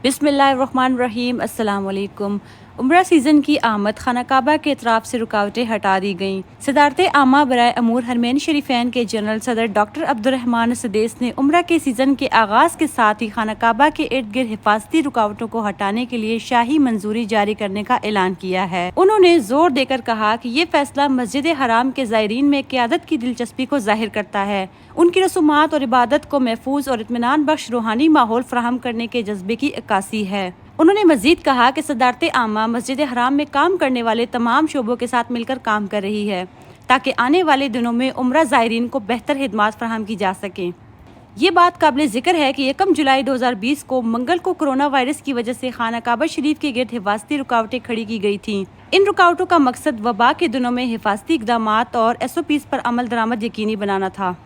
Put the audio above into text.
बिस्मिल्लाहिर्रहमानिर्रहीम। अस्सलाम वालेकुम। उम्रा सीज़न की आमद खाना काबा के अतराफ से रुकावटें हटा दी गईं। सदारत आमा बराए अमूर हरमैन शरीफैन के जनरल सदर डॉक्टर अब्दुर्रहमान सदेस ने उम्रा के सीज़न के आगाज़ के साथ ही खाना काबा के इर्द गिर्द हिफाजती रुकावटों को हटाने के लिए शाही मंजूरी जारी करने का ऐलान किया है। उन्होंने जोर देकर कहा कि ये फैसला मस्जिद हराम के ज़ायरीन में क़यादत की दिलचस्पी को ज़ाहिर करता है, उनकी रसूमात और इबादत को महफूज और इत्मीनान बख्श रूहानी माहौल फराहम करने के जज्बे की अक्कासी है। उन्होंने मजीद कहा कि सदारत आमा मस्जिद हराम में काम करने वाले तमाम शोबों के साथ मिलकर काम कर रही है ताकि आने वाले दिनों में उम्रा ज़ायरीन को बेहतर खिदमात फराहम की जा सकें। ये बात काबिल ज़िक्र है कि 1 जुलाई 2020 को मंगल को कोरोना वायरस की वजह से खाना काबा शरीफ के गिर्द हिफाजती रुकावटें खड़ी की गई थीं। इन रुकावटों का मकसद वबा के दिनों में हिफाजती इक़दामात और SOPs पर अमल दरामद यकीनी बनाना था।